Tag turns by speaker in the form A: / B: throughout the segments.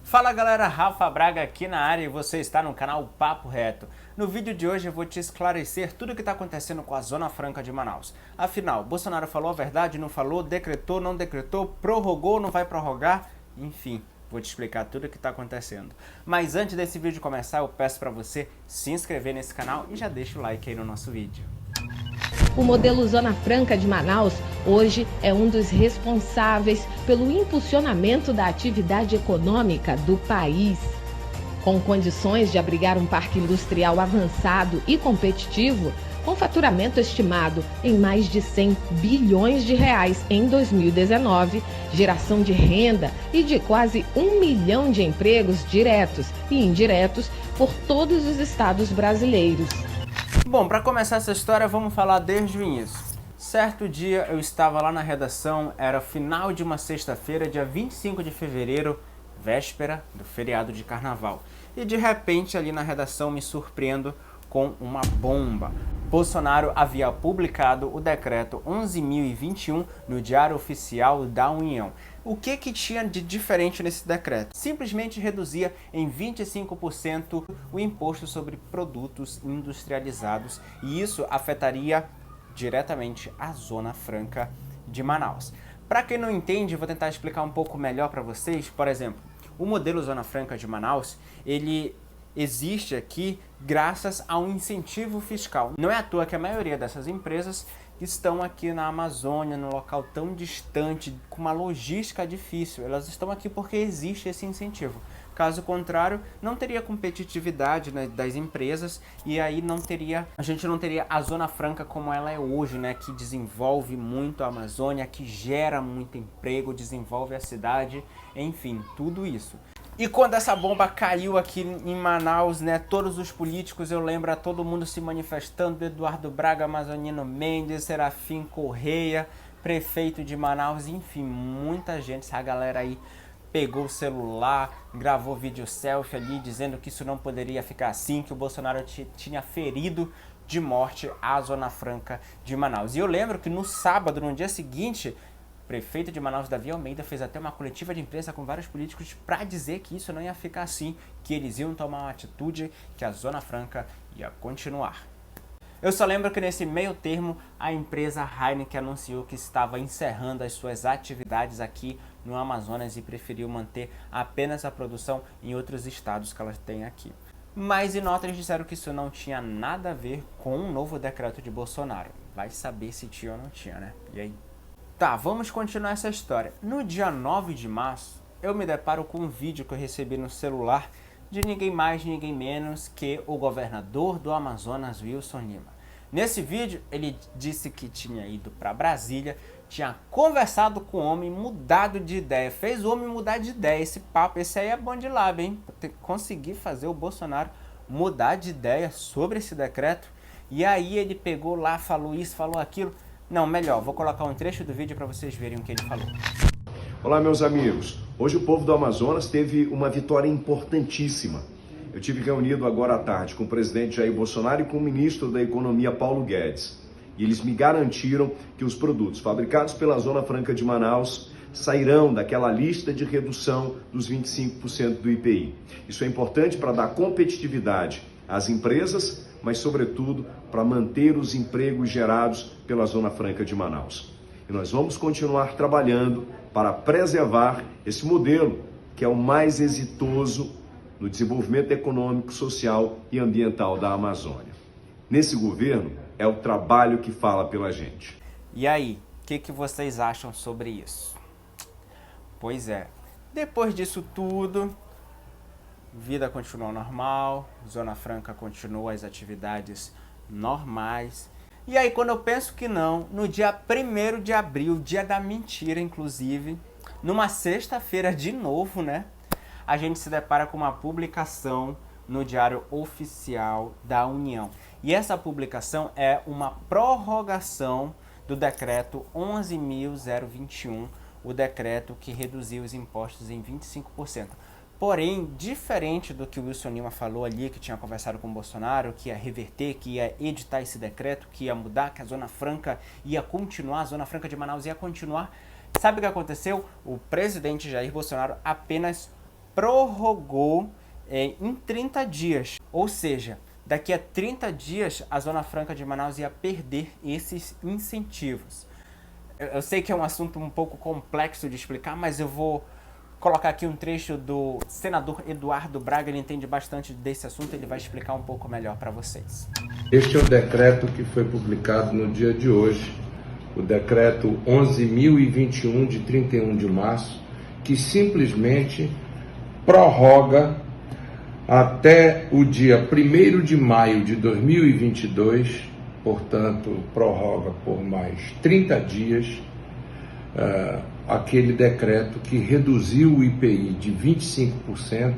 A: Fala galera, Rafa Braga aqui na área e você está no canal Papo Reto. No vídeo de hoje eu vou te esclarecer tudo o que está acontecendo com a Zona Franca de Manaus. Afinal, Bolsonaro falou a verdade, não falou, decretou, não decretou, prorrogou, não vai prorrogar, enfim. Vou te explicar tudo o que está acontecendo. Mas antes desse vídeo começar, eu peço para você se inscrever nesse canal e já deixa o like aí no nosso vídeo.
B: O modelo Zona Franca de Manaus hoje é um dos responsáveis pelo impulsionamento da atividade econômica do país. Com condições de abrigar um parque industrial avançado e competitivo, com faturamento estimado em mais de 100 bilhões de reais em 2019, geração de renda e de quase 1 milhão de empregos diretos e indiretos por todos os estados brasileiros.
A: Bom, para começar essa história, vamos falar desde o início. Certo dia eu estava lá na redação, era final de uma sexta-feira, dia 25 de fevereiro, véspera do feriado de carnaval. E de repente ali na redação me surpreendo com uma bomba. Bolsonaro havia publicado o decreto 11.021 no Diário Oficial da União. O que tinha de diferente nesse decreto? Simplesmente reduzia em 25% o imposto sobre produtos industrializados e isso afetaria diretamente a Zona Franca de Manaus. Para quem não entende, vou tentar explicar um pouco melhor para vocês. Por exemplo, o modelo Zona Franca de Manaus, ele existe aqui graças a um incentivo fiscal. Não é à toa que a maioria dessas empresas estão aqui na Amazônia, num local tão distante, com uma logística difícil. Elas estão aqui porque existe esse incentivo. Caso contrário, não teria competitividade, né, das empresas e aí a gente não teria a Zona Franca como ela é hoje, né, que desenvolve muito a Amazônia, que gera muito emprego, desenvolve a cidade, enfim, tudo isso. E quando essa bomba caiu aqui em Manaus, né, todos os políticos, eu lembro, todo mundo se manifestando, Eduardo Braga, Amazonino Mendes, Serafim Correia, prefeito de Manaus, enfim, muita gente, essa galera aí pegou o celular, gravou vídeo selfie ali, dizendo que isso não poderia ficar assim, que o Bolsonaro tinha ferido de morte a Zona Franca de Manaus. E eu lembro que no sábado, no dia seguinte, o prefeito de Manaus, Davi Almeida, fez até uma coletiva de imprensa com vários políticos para dizer que isso não ia ficar assim, que eles iam tomar uma atitude, que a Zona Franca ia continuar. Eu só lembro que nesse meio termo, a empresa Heineken anunciou que estava encerrando as suas atividades aqui no Amazonas e preferiu manter apenas a produção em outros estados que elas têm aqui. Mas em nota eles disseram que isso não tinha nada a ver com um novo decreto de Bolsonaro. Vai saber se tinha ou não tinha, né? E aí? Tá, vamos continuar essa história. No dia 9 de março, eu me deparo com um vídeo que eu recebi no celular de ninguém mais, ninguém menos que o governador do Amazonas, Wilson Lima. Nesse vídeo, ele disse que tinha ido para Brasília, tinha conversado com o homem, mudado de ideia, fez o homem mudar de ideia. Esse papo, esse aí é bom de lábio, hein? Conseguir fazer o Bolsonaro mudar de ideia sobre esse decreto. E aí ele pegou lá, falou isso, falou aquilo. Não, melhor, vou colocar um trecho do vídeo para vocês verem o que ele falou.
C: Olá, meus amigos. Hoje o povo do Amazonas teve uma vitória importantíssima. Eu tive reunido agora à tarde com o presidente Jair Bolsonaro e com o ministro da Economia, Paulo Guedes. E eles me garantiram que os produtos fabricados pela Zona Franca de Manaus sairão daquela lista de redução dos 25% do IPI. Isso é importante para dar competitividade às empresas, mas sobretudo para manter os empregos gerados pela Zona Franca de Manaus. E nós vamos continuar trabalhando para preservar esse modelo que é o mais exitoso no desenvolvimento econômico, social e ambiental da Amazônia. Nesse governo, é o trabalho que fala pela gente.
A: E aí, o que vocês acham sobre isso? Pois é, depois disso tudo, vida continuou normal, Zona Franca continua as atividades normais. E aí, quando eu penso que não, no dia 1º de abril, dia da mentira, inclusive, numa sexta-feira de novo, né? A gente se depara com uma publicação no Diário Oficial da União. E essa publicação é uma prorrogação do decreto 11.021, o decreto que reduziu os impostos em 25%. Porém, diferente do que o Wilson Lima falou ali, que tinha conversado com o Bolsonaro, que ia reverter, que ia editar esse decreto, que ia mudar, que a Zona Franca ia continuar, a Zona Franca de Manaus ia continuar, sabe o que aconteceu? O presidente Jair Bolsonaro apenas prorrogou em 30 dias, ou seja, daqui a 30 dias a Zona Franca de Manaus ia perder esses incentivos. Eu sei que é um assunto um pouco complexo de explicar, mas eu vou colocar aqui um trecho do senador Eduardo Braga, ele entende bastante desse assunto, ele vai explicar um pouco melhor para vocês.
D: Este é o decreto que foi publicado no dia de hoje, o decreto 11.021 de 31 de março, que simplesmente prorroga até o dia 1º de maio de 2022, portanto, prorroga por mais 30 dias, aquele decreto que reduziu o IPI de 25%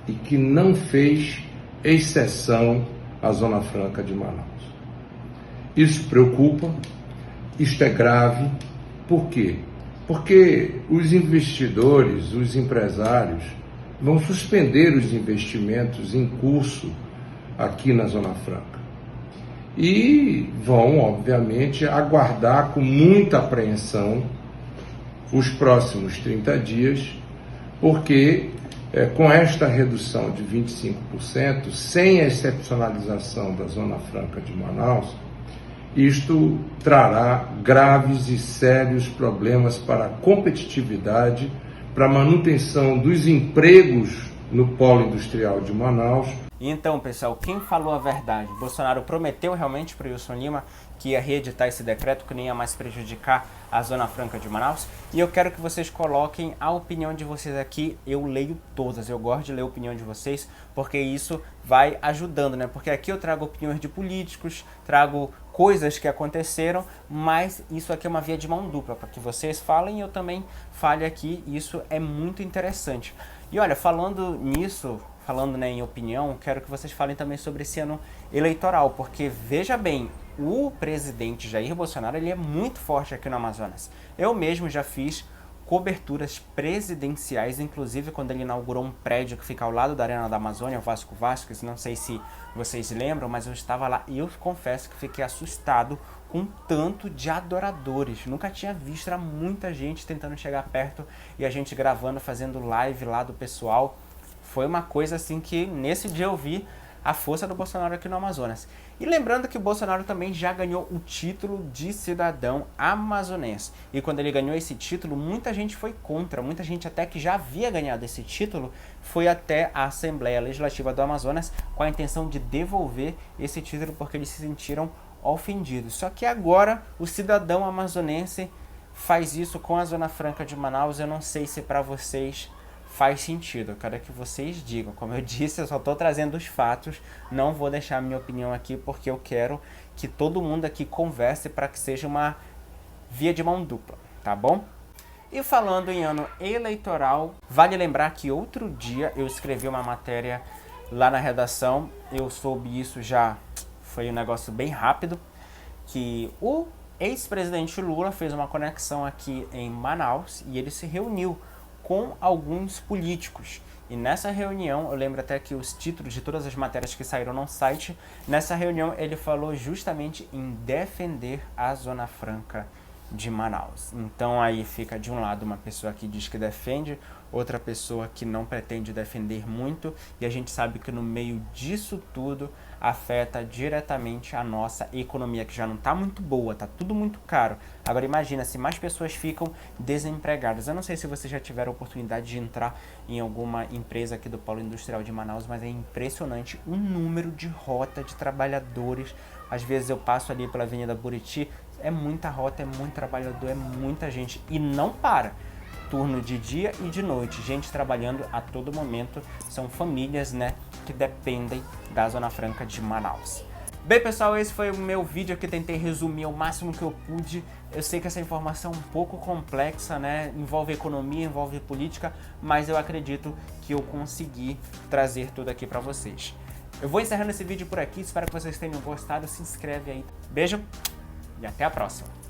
D: e que não fez exceção à Zona Franca de Manaus. Isso preocupa, isto é grave. Por quê? Porque os investidores, os empresários, vão suspender os investimentos em curso aqui na Zona Franca. E vão, obviamente, aguardar com muita apreensão os próximos 30 dias, porque com esta redução de 25%, sem a excepcionalização da Zona Franca de Manaus, isto trará graves e sérios problemas para a competitividade, para a manutenção dos empregos no polo industrial de Manaus.
A: Então, pessoal, quem falou a verdade? Bolsonaro prometeu realmente para o Wilson Lima que ia reeditar esse decreto, que nem ia mais prejudicar a Zona Franca de Manaus. E eu quero que vocês coloquem a opinião de vocês aqui. Eu leio todas, eu gosto de ler a opinião de vocês, porque isso vai ajudando, né? Porque aqui eu trago opiniões de políticos, trago coisas que aconteceram, mas isso aqui é uma via de mão dupla, para que vocês falem e eu também fale aqui. Isso é muito interessante. E olha, falando nisso, né, em opinião, quero que vocês falem também sobre esse ano eleitoral, porque veja bem, o presidente Jair Bolsonaro, ele é muito forte aqui no Amazonas. Eu mesmo já fiz coberturas presidenciais, inclusive quando ele inaugurou um prédio que fica ao lado da Arena da Amazônia, o Vasco Vasquez, não sei se vocês lembram, mas eu estava lá e eu confesso que fiquei assustado com tanto de adoradores. Nunca tinha visto, era muita gente tentando chegar perto e a gente gravando, fazendo live lá do pessoal. Foi uma coisa assim que nesse dia eu vi a força do Bolsonaro aqui no Amazonas. E lembrando que o Bolsonaro também já ganhou o título de cidadão amazonense. E quando ele ganhou esse título, muita gente foi contra. Muita gente até que já havia ganhado esse título foi até a Assembleia Legislativa do Amazonas com a intenção de devolver esse título porque eles se sentiram ofendidos. Só que agora o cidadão amazonense faz isso com a Zona Franca de Manaus. Eu não sei se para vocês faz sentido, eu quero que vocês digam. Como eu disse, eu só estou trazendo os fatos, não vou deixar a minha opinião aqui, porque eu quero que todo mundo aqui converse para que seja uma via de mão dupla, tá bom? E falando em ano eleitoral, vale lembrar que outro dia eu escrevi uma matéria lá na redação, eu soube isso já, foi um negócio bem rápido, que o ex-presidente Lula fez uma conexão aqui em Manaus e ele se reuniu com alguns políticos. E nessa reunião, eu lembro até que os títulos de todas as matérias que saíram no site, nessa reunião ele falou justamente em defender a Zona Franca de Manaus. Então aí fica de um lado uma pessoa que diz que defende, outra pessoa que não pretende defender muito, e a gente sabe que no meio disso tudo afeta diretamente a nossa economia, que já não está muito boa, está tudo muito caro. Agora imagina se mais pessoas ficam desempregadas. Eu não sei se vocês já tiveram a oportunidade de entrar em alguma empresa aqui do Polo Industrial de Manaus, mas é impressionante o número de rota de trabalhadores. Às vezes eu passo ali pela Avenida Buriti, é muita rota, é muito trabalhador, é muita gente e não para. Turno de dia e de noite, gente trabalhando a todo momento, são famílias, né, que dependem da Zona Franca de Manaus. Bem, pessoal, esse foi o meu vídeo que tentei resumir ao máximo que eu pude. Eu sei que essa informação é um pouco complexa, né, envolve economia, envolve política, mas eu acredito que eu consegui trazer tudo aqui para vocês. Eu vou encerrando esse vídeo por aqui, espero que vocês tenham gostado, se inscreve aí. Beijo e até a próxima!